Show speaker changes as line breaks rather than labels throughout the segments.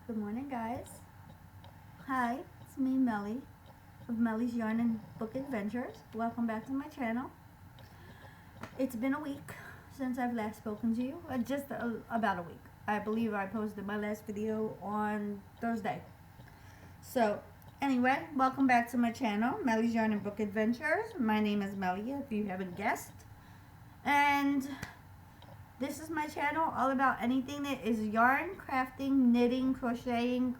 Good morning, guys. Hi, it's me, Melly, of Melly's Yarn and Book Adventures. Welcome back to my channel. It's been a week since I've last spoken to you. About a week. I believe I posted my last video on Thursday. So, anyway, welcome back to my channel, Melly's Yarn and Book Adventures. My name is Melly, if you haven't guessed. And this is my channel all about anything that is yarn, crafting, knitting, crocheting,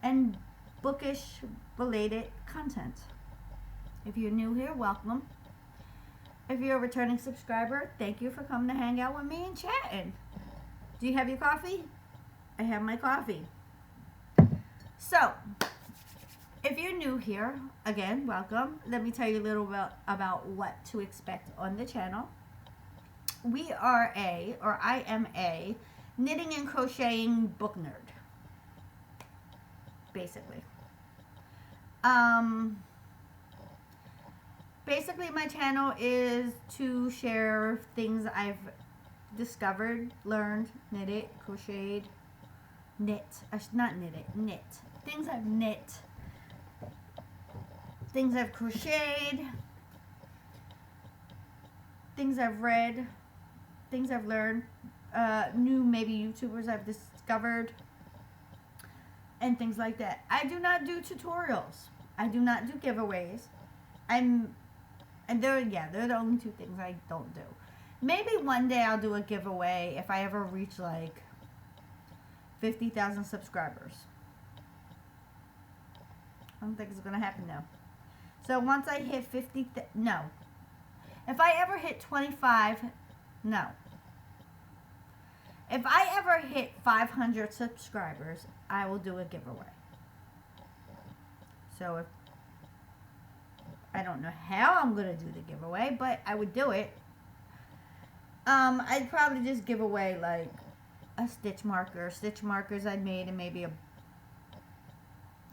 and bookish related content. If you're new here, welcome. If you're a returning subscriber, thank you for coming to hang out with me and chatting. Do you have your coffee? I have my coffee. So, if you're new here, again, welcome. Let me tell you a little bit about what to expect on the channel. I am a knitting and crocheting book nerd, basically. Basically my channel is to share things I've discovered, learned, knitted, crocheted, knit. Not knitted, knit. Things I've knit, things I've crocheted, things I've read, things I've learned, new maybe YouTubers I've discovered, and things like that. I do not do tutorials. I do not do giveaways. They're the only two things I don't do. Maybe one day I'll do a giveaway if I ever reach like 50,000 subscribers. I don't think it's gonna happen though. So once I hit 50, no. If I ever hit 25, no. If I ever hit 500 subscribers, I will do a giveaway. So if I don't know how I'm gonna do the giveaway, but I would do it. I'd probably just give away like a stitch markers I'd made, and maybe a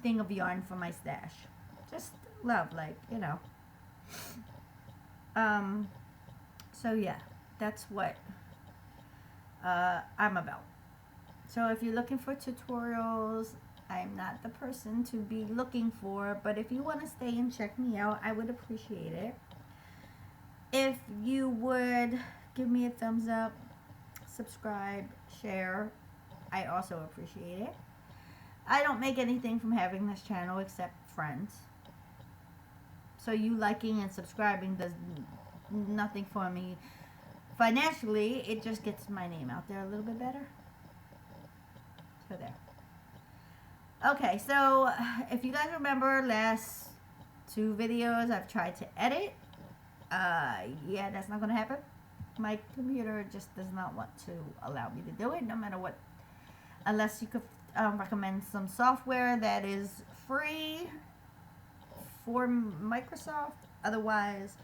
thing of yarn for my stash. Just love, like, you know. So yeah, that's what I'm about. So if you're looking for tutorials, I'm not the person to be looking for, but if you want to stay and check me out, I would appreciate it. If you would give me a thumbs up, subscribe, share, I also appreciate it. I don't make anything from having this channel except friends. So you liking and subscribing does nothing for me financially. It just gets my name out there a little bit better. So there. Okay, so if you guys remember last two videos I've tried to edit, yeah, that's not going to happen. My computer just does not want to allow me to do it, no matter what, unless you could recommend some software that is free for Microsoft. Otherwise,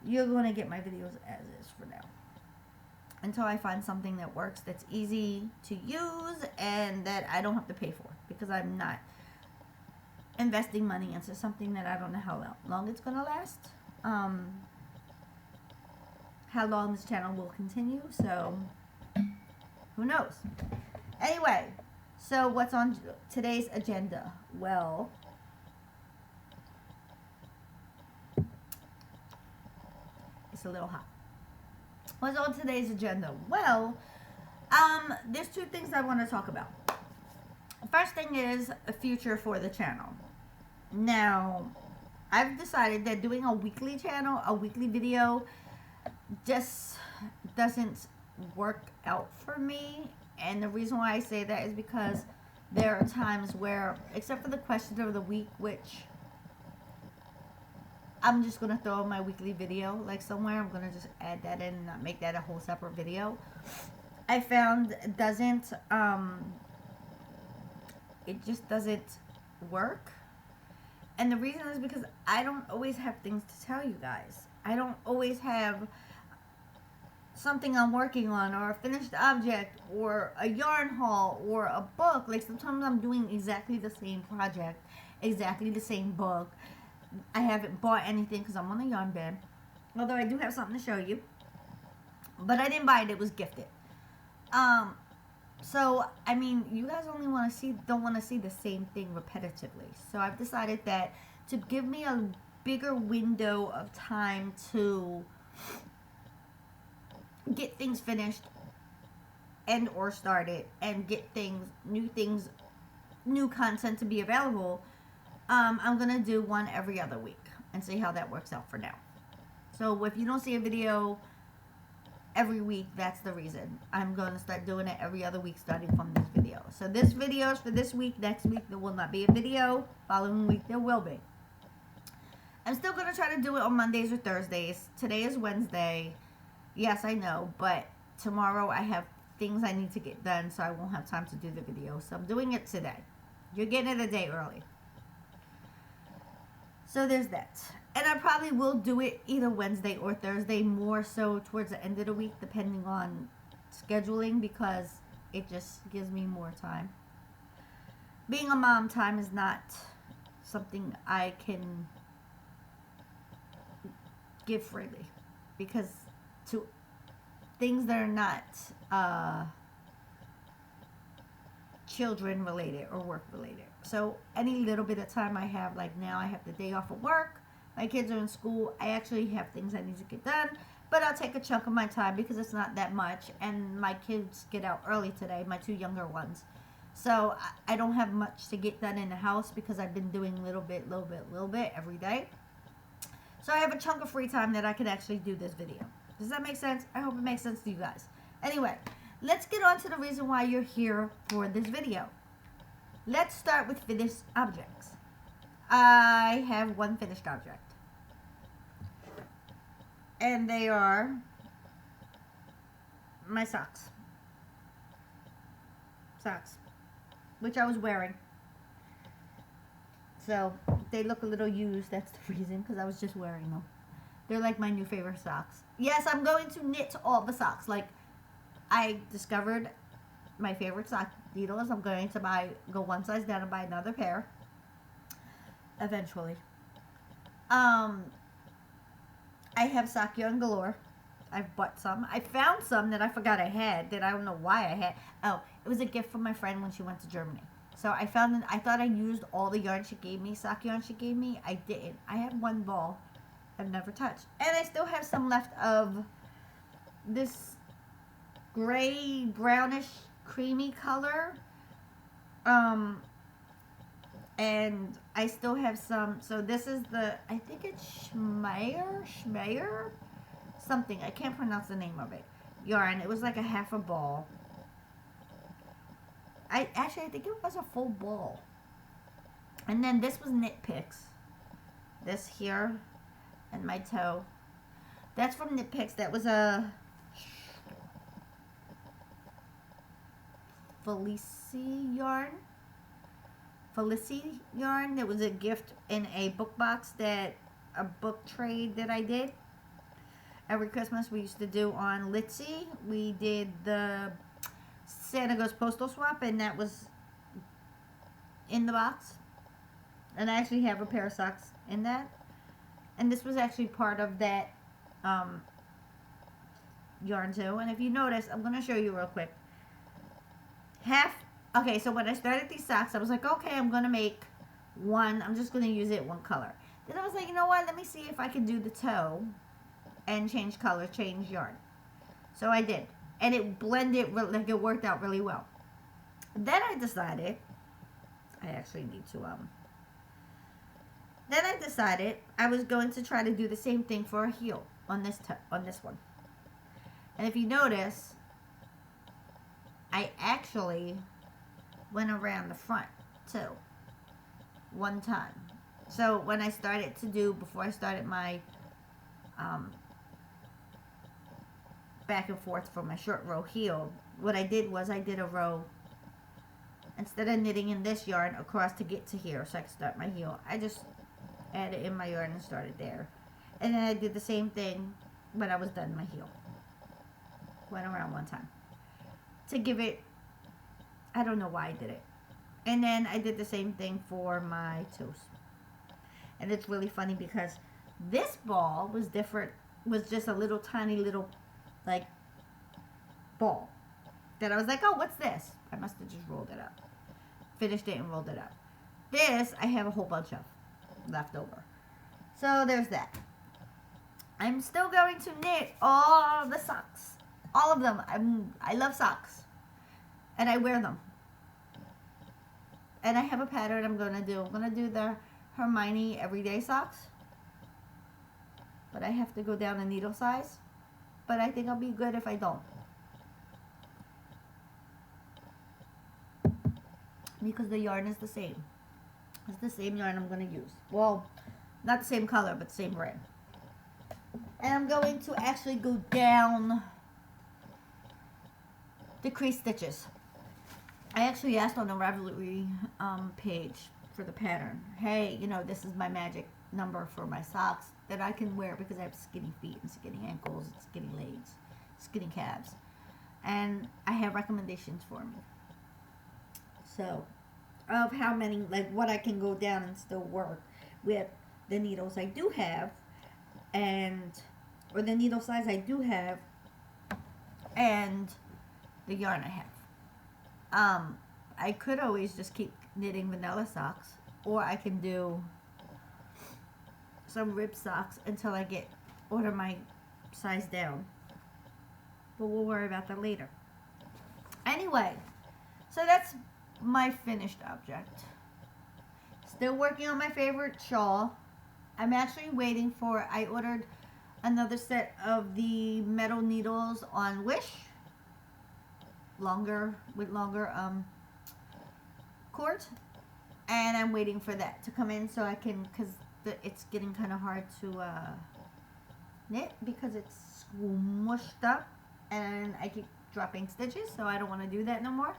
you're going to get my videos as is for now, until I find something that works, that's easy to use, and that I don't have to pay for, because I'm not investing money into something that I don't know how long it's going to last, how long this channel will continue, so who knows. Anyway, so what's on today's agenda? Well, it's a little hot. What's on today's agenda? Well, there's two things I want to talk about. First thing is a future for the channel. Now, I've decided that doing a weekly channel, a weekly video, just doesn't work out for me. And the reason why I say that is because there are times where, except for the question of the week, which I'm just going to throw my weekly video like somewhere. I'm going to just add that in and not make that a whole separate video. I found it just doesn't work. And the reason is because I don't always have things to tell you guys. I don't always have something I'm working on, or a finished object, or a yarn haul, or a book. Like sometimes I'm doing exactly the same project, exactly the same book. I haven't bought anything because I'm on a yarn bin, although I do have something to show you, but I didn't buy it, it was gifted. So, I mean, you guys only don't want to see the same thing repetitively. So I've decided that to give me a bigger window of time to get things finished and or started and get things, new content to be available, I'm going to do one every other week and see how that works out for now. So if you don't see a video every week, that's the reason. I'm going to start doing it every other week starting from this video. So this video is for this week. Next week there will not be a video. Following week there will be. I'm still going to try to do it on Mondays or Thursdays. Today is Wednesday. Yes, I know, but tomorrow I have things I need to get done, so I won't have time to do the video. So I'm doing it today. You're getting it a day early. So there's that. And I probably will do it either Wednesday or Thursday, more so towards the end of the week, depending on scheduling, because it just gives me more time. Being a mom, time is not something I can give freely, because to things that are not children related or work related. So any little bit of time I have, like now I have the day off of work, my kids are in school, I actually have things I need to get done, but I'll take a chunk of my time because it's not that much, and my kids get out early today, my two younger ones. So I don't have much to get done in the house because I've been doing little bit every day. So I have a chunk of free time that I can actually do this video. Does that make sense? I hope it makes sense to you guys. Anyway, let's get on to the reason why you're here for this video. Let's start with finished objects. I have one finished object. And they are my socks. Socks. Which I was wearing. So, they look a little used. That's the reason, because I was just wearing them. They're like my new favorite socks. Yes, I'm going to knit all the socks. Like, I discovered my favorite sock needles. I'm going to go one size down and buy another pair. Eventually. I have sock yarn galore. I've bought some. I found some that I forgot I had, that I don't know why I had. Oh, it was a gift from my friend when she went to Germany. So I found I thought I used all the yarn she gave me, sock yarn she gave me. I didn't. I have one ball I've never touched. And I still have some left of this gray, brownish, creamy color. And I still have some. So this is I think it's Schmeyer? Something. I can't pronounce the name of it. Yarn. It was like a half a ball. I think it was a full ball. And then this was Knit Picks. This here and my toe. That's from Knit Picks. That was a Felici yarn. That was a gift in a book box, a book trade that I did. Every Christmas we used to do on Litsy. We did the Santa Goes Postal Swap, and that was in the box. And I actually have a pair of socks in that. And this was actually part of that yarn too. And if you notice, I'm going to show you real quick. Okay, so when I started these socks, I was like, okay, I'm going to make one. I'm just going to use it one color. Then I was like, you know what? Let me see if I can do the toe and change color, change yarn. So I did. And it blended, like it worked out really well. Then I decided, then I decided I was going to try to do the same thing for a heel on this one. And if you notice, I actually went around the front too, one time. So when before I started my back and forth for my short row heel, what I did was I did a row, instead of knitting in this yarn across to get to here so I could start my heel, I just added in my yarn and started there. And then I did the same thing when I was done my heel. Went around one time to give it, I don't know why I did it. And then I did the same thing for my toes. And it's really funny because this ball was different, was just a little tiny little like ball. that I was like, oh, what's this? I must have just rolled it up. Finished it and rolled it up. This, I have a whole bunch of left over. So there's that. I'm still going to knit all the socks. All of them. I love socks. And I wear them. And I have a pattern I'm going to do. I'm going to do the Hermione everyday socks. But I have to go down a needle size. But I think I'll be good if I don't. Because the yarn is the same. It's the same yarn I'm going to use. Well, not the same color, but the same brand. And I'm going to actually go down the crease stitches. I actually asked on the Ravelry page for the pattern. Hey, you know, this is my magic number for my socks that I can wear because I have skinny feet and skinny ankles and skinny legs, skinny calves. And I have recommendations for me. So, of how many, like what I can go down and still work with the needles I do have, or the needle size I do have, and the yarn I have. I could always just keep knitting vanilla socks, or I can do some rib socks until I order my size down. But we'll worry about that later. Anyway, so that's my finished object. Still working on my favorite shawl. I'm actually waiting for, I ordered another set of the metal needles on Wish. With longer cord. And I'm waiting for that to come in so I can, because it's getting kind of hard to knit because it's smushed up and I keep dropping stitches, so I don't want to do that no more.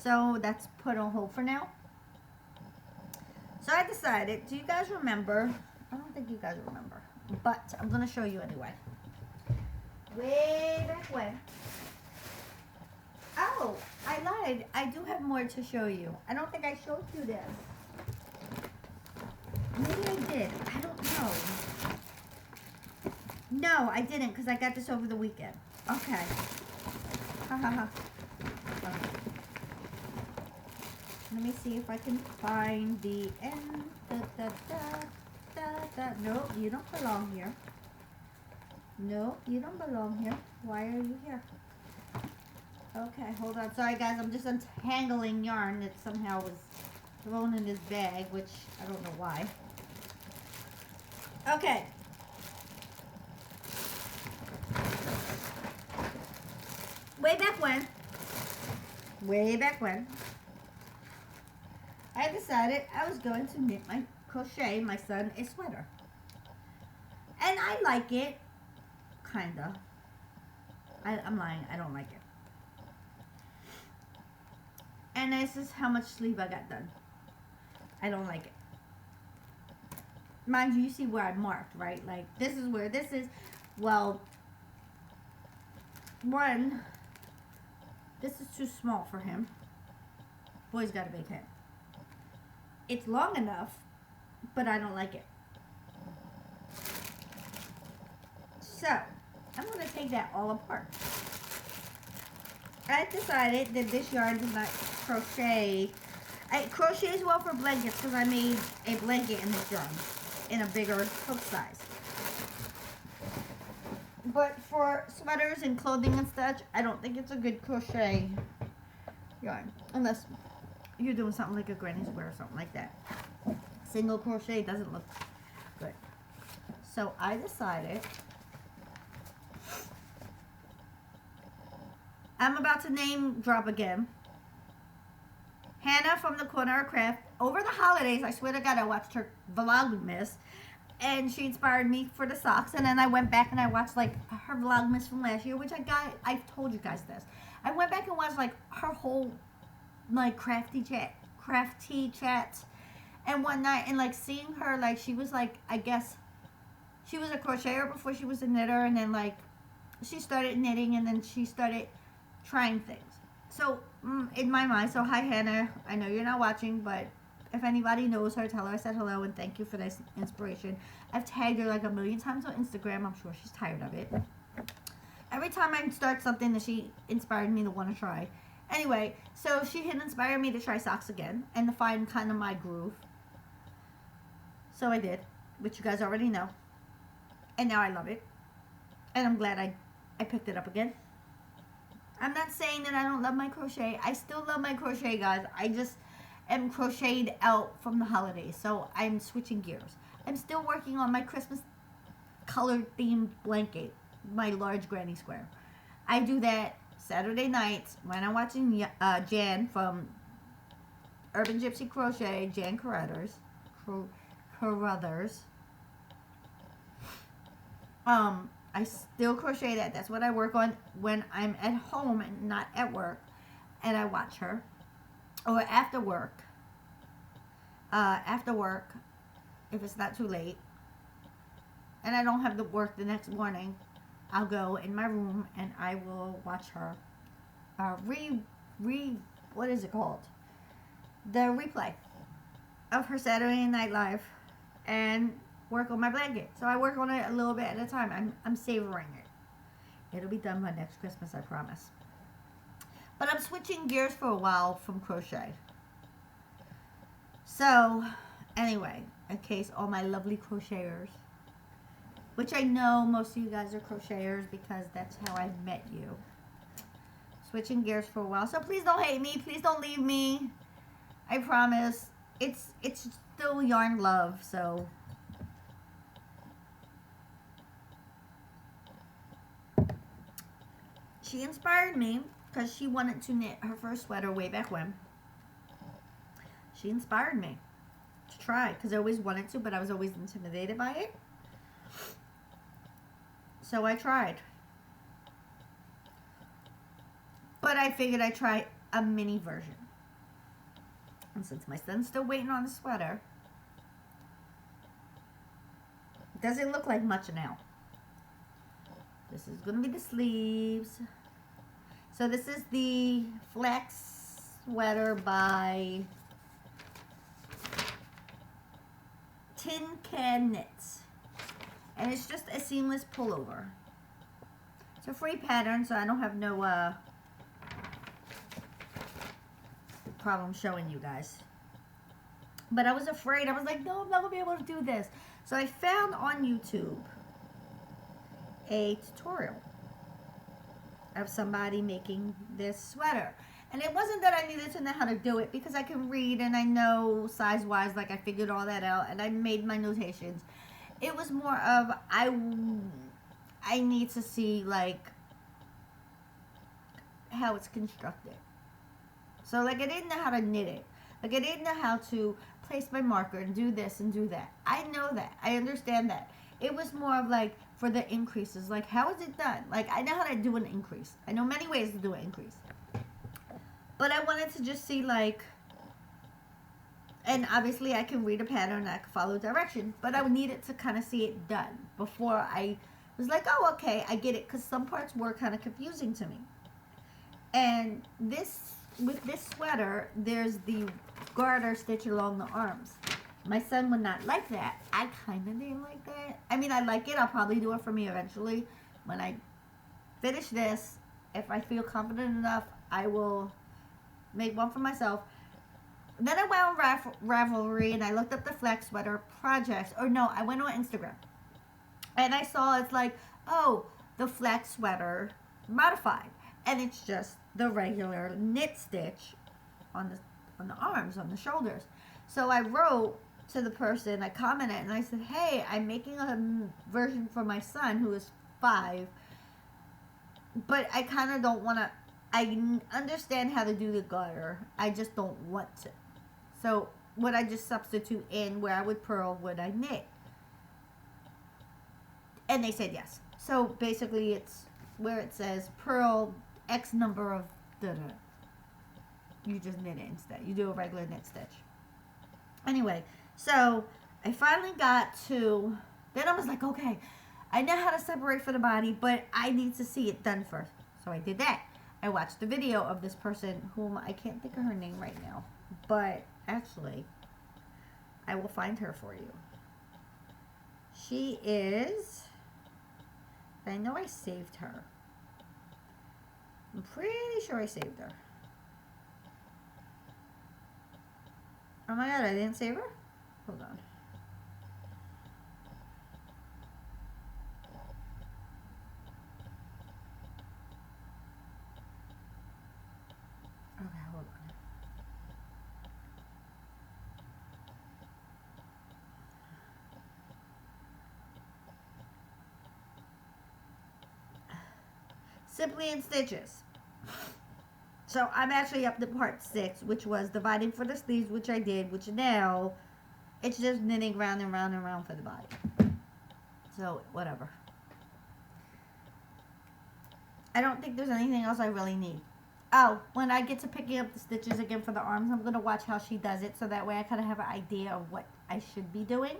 So that's put on hold for now. So I decided, do you guys remember? I don't think you guys remember, but I'm going to show you anyway. Way back when. Oh, I lied. I do have more to show you. I don't think I showed you this. Maybe I did. I don't know. No, I didn't because I got this over the weekend. Okay. Ha ha ha. Let me see if I can find the end. No, you don't belong here. No, you don't belong here. Why are you here? Okay, hold on. Sorry, guys. I'm just untangling yarn that somehow was thrown in this bag, which I don't know why. Okay. Way back when, I decided I was going to knit crochet my son a sweater. And I like it, kinda. I'm lying, I don't like it. And this is how much sleeve I got done. I don't like it. Mind you, see where I marked, right? Like, this is where this is. Well, one, this is too small for him. Boy's got a big head. It's long enough, but I don't like it. So, I'm going to take that all apart. I decided that this yarn does not crochet. It crochets well for blankets because I made a blanket in this yarn in a bigger hook size. But for sweaters and clothing and such, I don't think it's a good crochet yarn. Unless you're doing something like a granny square or something like that. Single crochet doesn't look good. So I decided I'm about to name drop again. Hannah from the Corner of Craft. Over the holidays, I swear to God, I watched her Vlogmas, and she inspired me for the socks. And then I went back and I watched like her Vlogmas from last year, which I've told you guys this. I went back and watched like her whole like crafty chats and whatnot, and like seeing her, like she was like, I guess she was a crocheter before she was a knitter, and then like she started knitting, and then she started trying things. So in my mind, so hi Hannah, I know you're not watching, but if anybody knows her, tell her I said hello and thank you for this inspiration. I've tagged her like a million times on Instagram. I'm sure she's tired of it. Ever every time I start something that she inspired me to want to try. Anyway, so she had inspired me to try socks again and to find kind of my groove. So I did, which you guys already know. And now I love it. And I'm glad I picked it up again. I'm not saying that I don't love my crochet. I still love my crochet, guys. I just am crocheted out from the holidays. So I'm switching gears. I'm still working on my Christmas colored themed blanket, my large granny square. I do that Saturday nights when I'm watching Jan from Urban Gypsy Crochet, Jan Carruthers. I still crochet that. That's what I work on when I'm at home and not at work. And I watch her. Or after work. If it's not too late. And I don't have to work the next morning. I'll go in my room and I will watch her. What is it called? The replay of her Saturday Night Live. And work on my blanket. So I work on it a little bit at a time. I'm savoring it. It'll be done by next Christmas, I promise. But I'm switching gears for a while from crochet. So, anyway, in case all my lovely crocheters, which I know most of you guys are crocheters because that's how I met you. Switching gears for a while. So please don't hate me. Please don't leave me. I promise. It's still yarn love, so she inspired me because she wanted to knit her first sweater way back when. She inspired me to try because I always wanted to, but I was always intimidated by it. So I tried. But I figured I'd try a mini version. And since my son's still waiting on the sweater, it doesn't look like much now. This is going to be the sleeves. So this is the Flex sweater by Tin Can Knits. And it's just a seamless pullover. It's a free pattern, so I don't have no problem showing you guys. But I was afraid. I was like, no, I'm not going to be able to do this. So I found on YouTube a tutorial of somebody making this sweater. And it wasn't that I needed to know how to do it because I can read and I know size-wise, like I figured all that out and I made my notations. It was more of I need to see like how it's constructed. So like I didn't know how to knit it. Like I didn't know how to place my marker and do this and do that. I know that. I understand that. It was more of like for the increases. Like how is it done? Like I know how to do an increase. I know many ways to do an increase. But I wanted to just see like, and obviously I can read a pattern and I can follow directions. But I needed to kind of see it done before I was like, oh okay, I get it. Because some parts were kind of confusing to me. And with this sweater, there's the garter stitch along the arms. My son would not like that. I kind of didn't like that. I mean, I like it. I'll probably do it for me eventually. When I finish this, if I feel confident enough, I will make one for myself. Then I went on Ravelry and I looked up the Flex sweater projects. Or no, I went on Instagram. And I saw it's like, oh, the Flex sweater modified. And it's just the regular knit stitch on the arms, on the shoulders. So I wrote to the person, I commented, and I said, hey, I'm making a version for my son who is 5, but I kind of don't want to, I understand how to do the garter, I just don't want to. So would I just substitute in where I would purl, would I knit? And they said yes. So basically it's where it says purl X number of da-da. You just knit it instead. You do a regular knit stitch. Anyway, so I finally got to, then I was like, okay, I know how to separate for the body, but I need to see it done first. So I did that. I watched the video of this person whom I can't think of her name right now, but actually, I will find her for you. She is, I know I saved her. I'm pretty sure I saved her. Oh my god, I didn't save her? Hold on. Okay, hold on. Simply in Stitches. So I'm actually up to part 6, which was dividing for the sleeves, which I did, which now it's just knitting round and round and round for the body. So, whatever. I don't think there's anything else I really need. Oh, when I get to picking up the stitches again for the arms, I'm going to watch how she does it, so that way I kind of have an idea of what I should be doing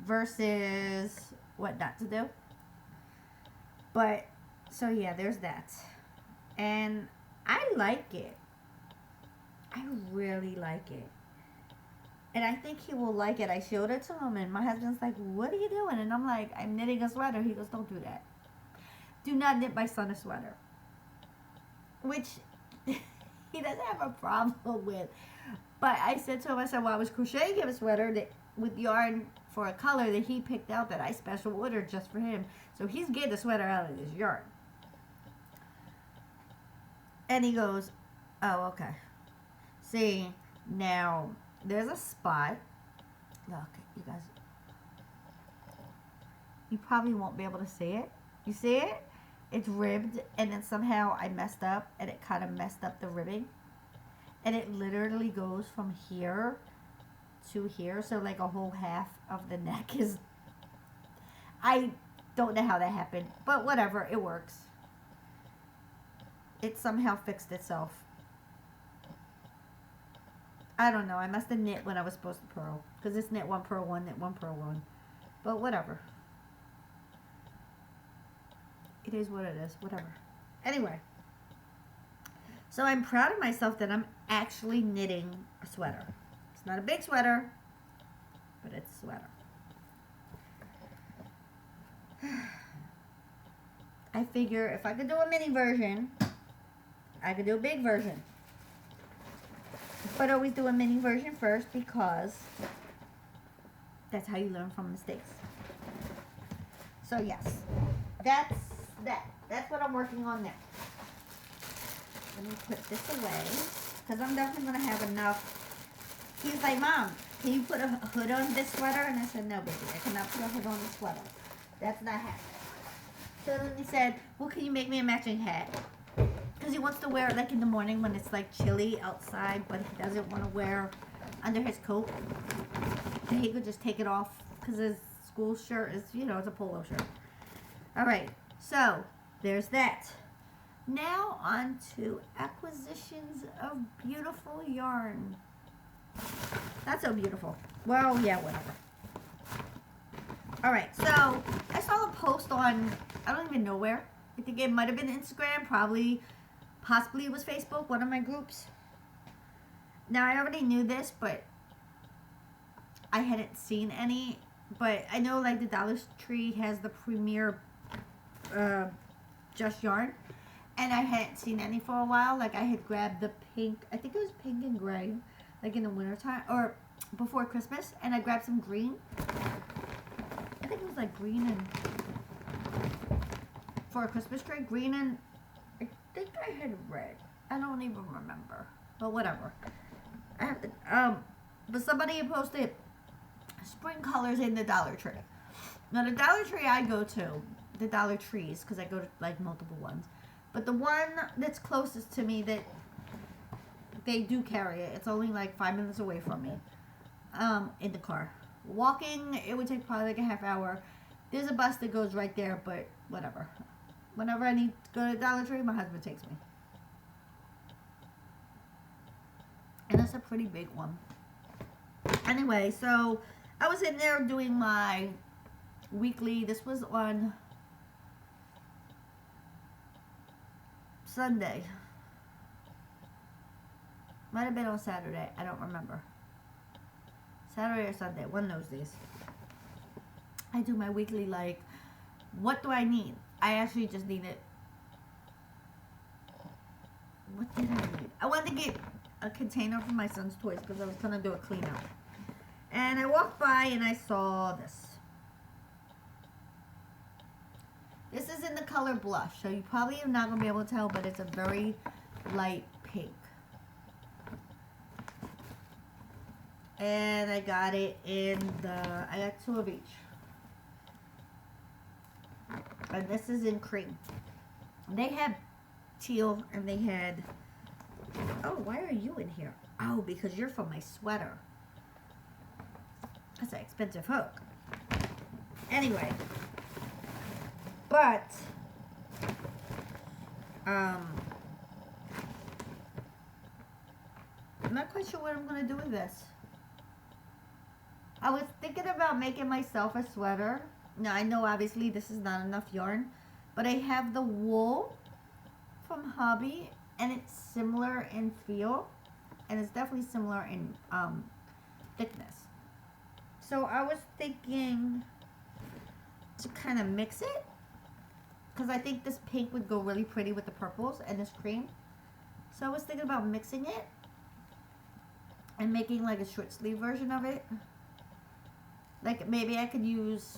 versus what not to do. But, so yeah, there's that. And I like it. I really like it. And I think he will like it. I showed it to him, and my husband's like, what are you doing? And I'm like, I'm knitting a sweater. He goes, don't do that. Do not knit my son a sweater. Which he doesn't have a problem with. But I said to him, I said, well, I was crocheting him a sweater that, with yarn for a color that he picked out that I special ordered just for him. So he's getting the sweater out of this yarn. And he goes, oh, okay. See, now, there's a spot. Look, you guys. You probably won't be able to see it. You see it? It's ribbed, and then somehow I messed up, and it kind of messed up the ribbing. And it literally goes from here to here, so like a whole half of the neck is... I don't know how that happened, but whatever, it works. It somehow fixed itself. I don't know, I must have knit when I was supposed to purl, because it's knit 1 purl 1, knit 1 purl 1. But whatever. It is what it is, whatever. Anyway. So I'm proud of myself that I'm actually knitting a sweater. It's not a big sweater, but it's a sweater. I figure if I could do a mini version, I could do a big version. But always do a mini version first because that's how you learn from mistakes. So yes, that's that. That's what I'm working on now. Let me put this away because I'm definitely going to have enough. He's like, Mom, can you put a hood on this sweater? And I said, no, baby, I cannot put a hood on the sweater. That's not happening. So then he said, well, can you make me a matching hat? Because he wants to wear it like in the morning when it's like chilly outside, but he doesn't want to wear under his coat. And he could just take it off because his school shirt is, you know, it's a polo shirt. All right, so there's that. Now on to acquisitions of beautiful yarn. Not so beautiful. Well, yeah, whatever. Alright, so I saw a post on, I don't even know where. I think it might have been Instagram, probably, possibly it was Facebook, one of my groups. Now, I already knew this, but I hadn't seen any. But I know, like, the Dollar Tree has the premier Just Yarn. And I hadn't seen any for a while. Like, I had grabbed the pink, I think it was pink and gray, like in the wintertime, or before Christmas. And I grabbed some green. I think it was like green and, for a Christmas tree, green and, I think I had red. I don't even remember. But whatever. I have to, but somebody had posted spring colors in the Dollar Tree. Now, the Dollar Tree I go to, the Dollar Trees, because I go to, like, multiple ones. But the one that's closest to me that they do carry it, it's only like 5 minutes away from me, in the car. Walking, it would take probably like a half hour. There's a bus that goes right there, but whatever. Whenever I need to go to Dollar Tree, my husband takes me. And it's a pretty big one. Anyway, so I was in there doing my weekly, this was on Sunday. Might have been on Saturday. I don't remember. Saturday or Sunday. One of those days. I do my weekly, like, what do I need? I actually just needed What did I need? I wanted to get a container for my son's toys because I was going to do a cleanup. And I walked by and I saw this. This is in the color blush, so you probably are not going to be able to tell, but it's a very light pink. And I got it in I got 2 of each. And this is in cream. They had teal and they had, oh, why are you in here? Oh, because you're from my sweater. That's an expensive hook. Anyway. But, I'm not quite sure what I'm going to do with this. I was thinking about making myself a sweater. Now, I know obviously this is not enough yarn, but I have the wool from Hobby, and it's similar in feel, and it's definitely similar in thickness. So I was thinking to kind of mix it, because I think this pink would go really pretty with the purples and this cream. So I was thinking about mixing it and making like a short sleeve version of it. Like maybe I could use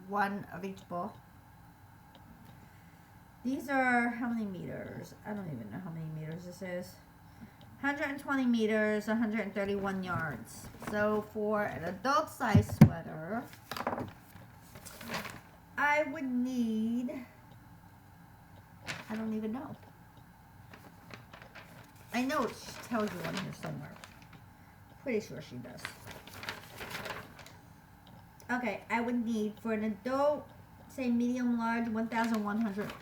1 of each ball. These are how many meters? I don't even know how many meters this is. 120 meters, 131 yards. So for an adult size sweater, I would need, I don't even know. I know it tells you on here somewhere. Pretty sure she does. Okay, I would need for an adult, say medium large, 1,100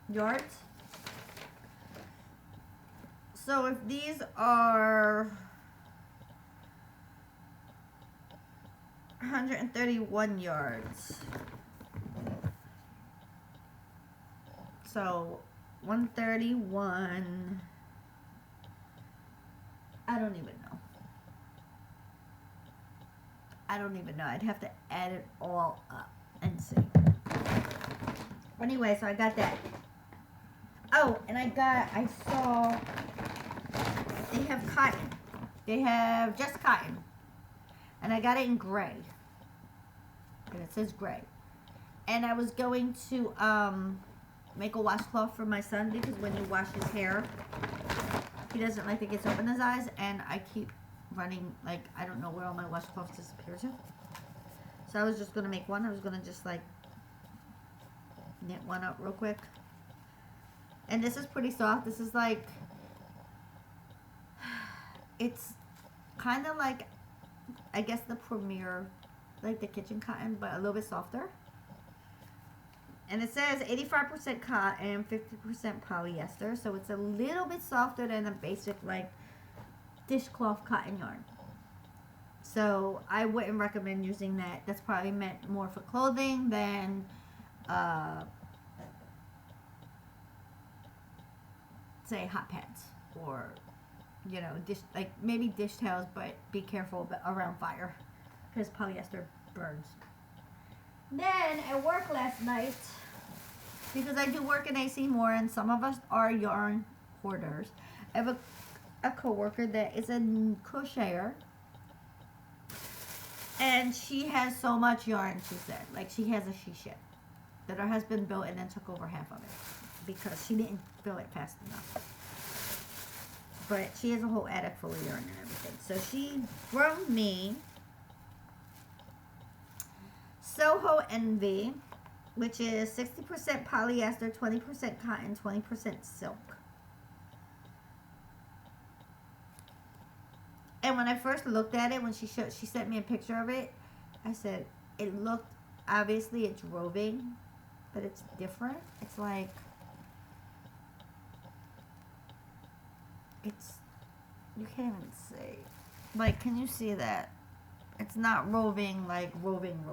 yards. So if these are 131 yards, so 131, I don't even know. I don't even know. I'd have to add it all up and see. Anyway, so I got that. Oh, and I saw they have cotton. They have just cotton. And I got it in gray. And it says gray. And I was going to make a washcloth for my son because when you wash his hair, he doesn't like it gets up in his eyes, and I keep running, like, I don't know where all my washcloths disappear to. So I was just going to make one. I was going to just, like, knit one up real quick. And this is pretty soft. This is, like, it's kind of like, I guess, the Premier, like the kitchen cotton, but a little bit softer. And it says 85% cotton, 50% polyester. So it's a little bit softer than a basic, like, dishcloth cotton yarn. So I wouldn't recommend using that. That's probably meant more for clothing than say hot pants or, you know, dish, like maybe dish towels, but be careful around fire because polyester burns. Then at work last night, because I do work in AC Moore and some of us are yarn hoarders, I have a coworker that is a crocheter, and she has so much yarn, she said. Like, she has a she shed that her husband built and then took over half of it because she didn't fill it fast enough. But she has a whole attic full of yarn and everything. So she brought me Soho Envy, which is 60% polyester, 20% cotton, 20% silk. And when I first looked at it, when she sent me a picture of it, I said, it looked, obviously it's roving, but it's different. It's like, it's, you can't even see. Like, can you see that? It's not roving like roving.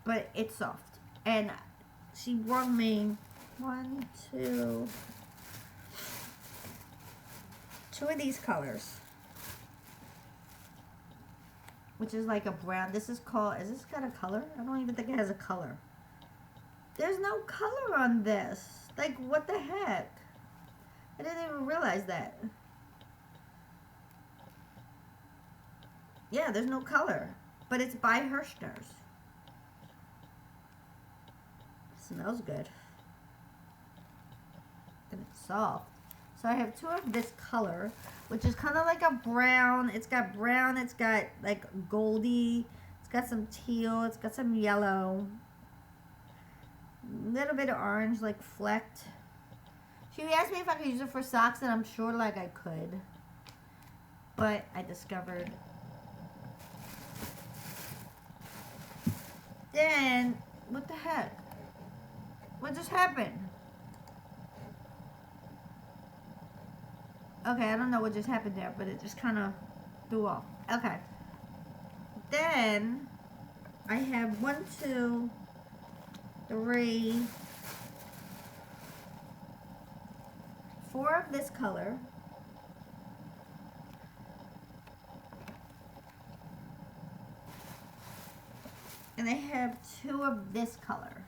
But it's soft. And she brought me two of these colors. which is like a brown. This is called, is this got a color? I don't even think it has a color. There's no color on this. Like, what the heck? I didn't even realize that. Yeah, there's no color. But it's by Hirschner's. Smells good. And it's soft. So I have two of this color, which is kind of like a brown. It's got brown, it's got like goldy, it's got some teal, it's got some yellow. A little bit of orange, like flecked. She asked me if I could use it for socks, and I'm sure like I could. But I discovered. Then, what the heck? What just happened? Okay, I don't know what just happened there, but it just kind of threw off. Okay. Then, I have 1, 2, 3, 4 of this color. And I have 2 of this color.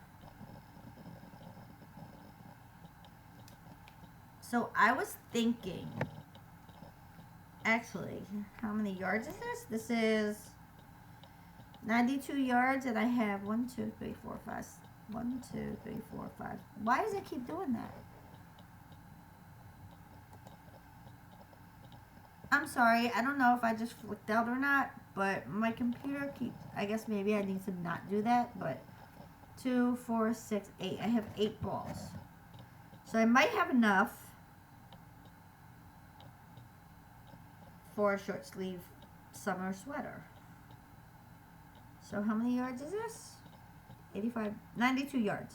So I was thinking, actually, how many yards is this? This is 92 yards, and I have 1, 2, 3, 4, 5. 1, 2, 3, 4, 5. Why does it keep doing that? I'm sorry, I don't know if I just flicked out or not, but my computer keeps, I guess maybe I need to not do that, but 2, 4, 6, 8. I have 8 balls. So I might have enough for a short sleeve summer sweater. So how many yards is this? 85, 92 yards.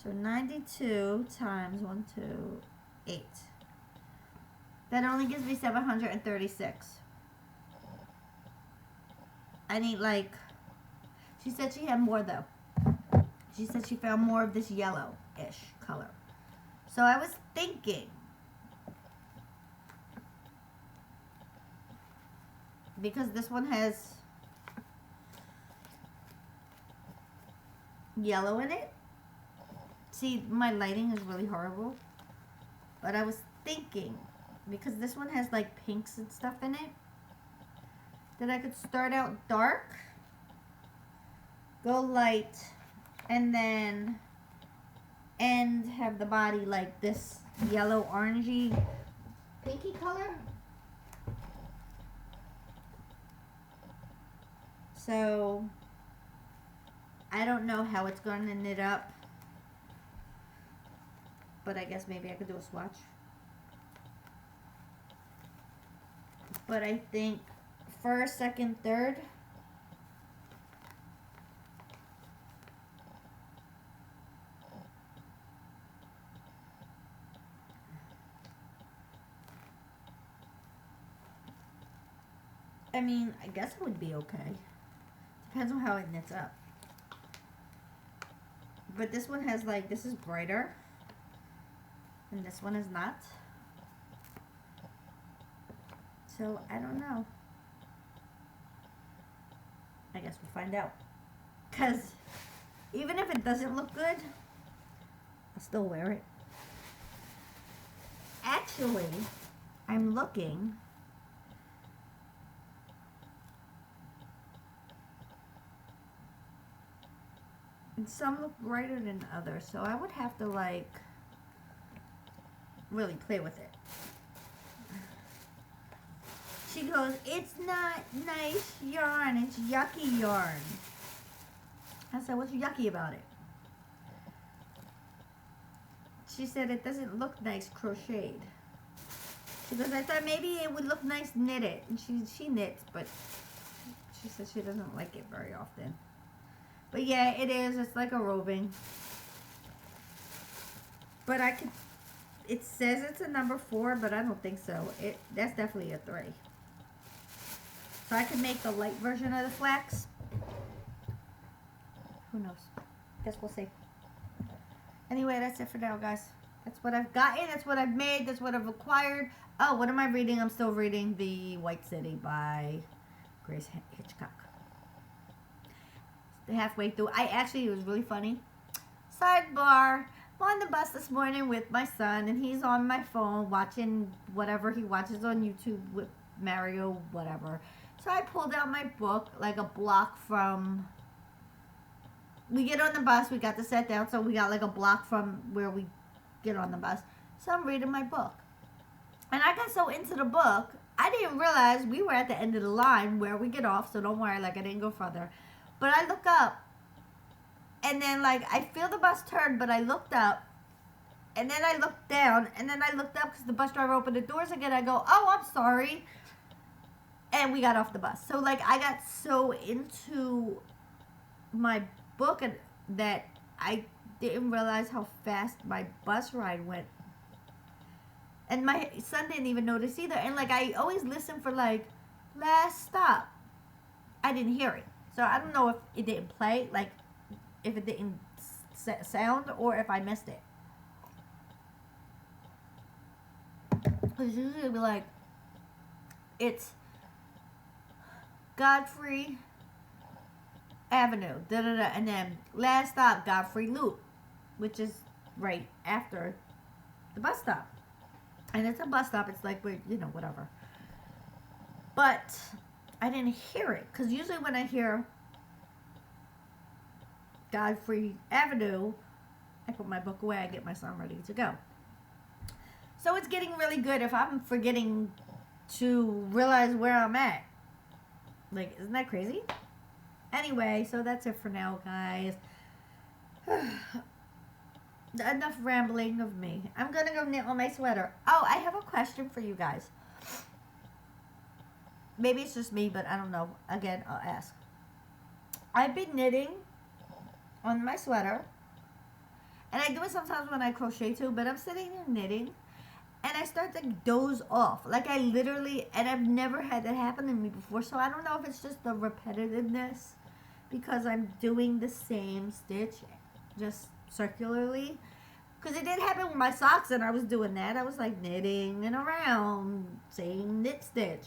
So 92 times 1, 2, 8. That only gives me 736. I need like, she said she had more though. She said she found more of this yellow-ish color. So I was thinking, because this one has yellow in it. See, my lighting is really horrible. But I was thinking, because this one has like pinks and stuff in it, that I could start out dark, go light, and then end have the body like this yellow orangey pinky color. So I don't know how it's going to knit up, but I guess maybe I could do a swatch. But I think first, second, third, I mean, I guess it would be okay. Depends on how it knits up. But this one has like, this is brighter, and this one is not. So I don't know. I guess we'll find out. Because even if it doesn't look good, I'll still wear it. Actually, I'm looking. And some look brighter than others, so I would have to like really play with it. She goes, it's not nice yarn, it's yucky yarn. I said, what's yucky about it? She said, it doesn't look nice crocheted. She goes, I thought maybe it would look nice knitted. And she knits, but she said she doesn't like it very often. But yeah, it is. It's like a roving. But I could, it says it's a number 4, but I don't think so. That's definitely a 3. So I could make the light version of the flax. Who knows? Guess we'll see. Anyway, that's it for now, guys. That's what I've gotten. That's what I've made. That's what I've acquired. Oh, what am I reading? I'm still reading The White City by Grace Hitchcock. Halfway through, it was really funny. Sidebar, I'm on the bus this morning with my son, and he's on my phone watching whatever he watches on YouTube with Mario, whatever. So I pulled out my book, like a block from... We get on the bus, we got to sit down, so we got like a block from where we get on the bus. So I'm reading my book. And I got so into the book, I didn't realize we were at the end of the line where we get off, so don't worry, like I didn't go further. But I look up, and then like I feel the bus turn, but I looked up, and then I looked down, and then I looked up because the bus driver opened the doors again. I go, oh, I'm sorry. And we got off the bus. So like I got so into my book and that I didn't realize how fast my bus ride went. And my son didn't even notice either. And like I always listen for like last stop. I didn't hear it. So I don't know if it didn't play, like if it didn't sound, or if I missed it. Because usually it'll be like, it's Godfrey Avenue, da-da-da, and then last stop, Godfrey Loop, which is right after the bus stop. And it's a bus stop, it's like, you know, whatever. But I didn't hear it, because usually when I hear Godfrey Avenue, I put my book away, I get my son ready to go. So it's getting really good if I'm forgetting to realize where I'm at. Like, isn't that crazy? Anyway, so that's it for now, guys. Enough rambling of me. I'm gonna go knit on my sweater. Oh, I have a question for you guys. Maybe it's just me, but I don't know. Again, I'll ask. I've been knitting on my sweater. And I do it sometimes when I crochet too, but I'm sitting there knitting. And I start to doze off. Like I literally, and I've never had that happen to me before. So I don't know if it's just the repetitiveness because I'm doing the same stitch just circularly. Because it did happen with my socks and I was doing that. I was like knitting and around, same knit stitch.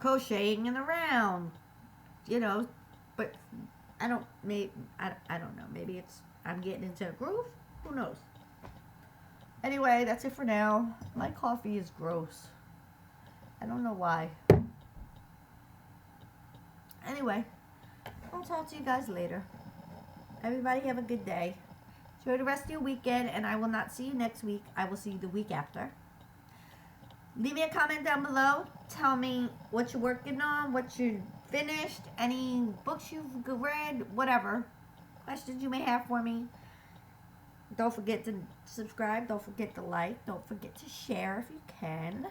Crocheting and around, you know. But I don't know. Maybe it's, I'm getting into a groove. Who knows? Anyway, that's it for now. My coffee is gross. I don't know why. Anyway, I'll talk to you guys later. Everybody have a good day. Enjoy the rest of your weekend, and I will not see you next week. I will see you the week after. Leave me a comment down below. Tell me what you're working on, what you finished, any books you've read, whatever. Questions you may have for me. Don't forget to subscribe. Don't forget to like. Don't forget to share if you can.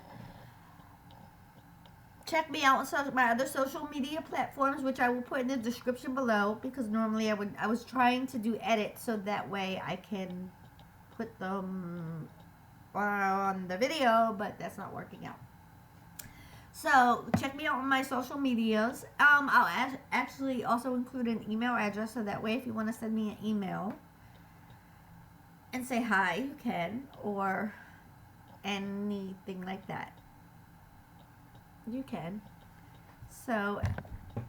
Check me out on my other social media platforms, which I will put in the description below, because normally I was trying to do edits so that way I can put them on the video, but that's not working out. So check me out on my social medias. I'll actually also include an email address, so that way if you want to send me an email and say hi, you can, or anything like that. You can. So,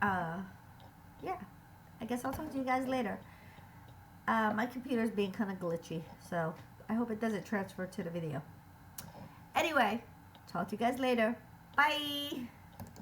yeah. I guess I'll talk to you guys later. My computer's being kind of glitchy, so I hope it doesn't transfer to the video. Anyway, talk to you guys later. Bye!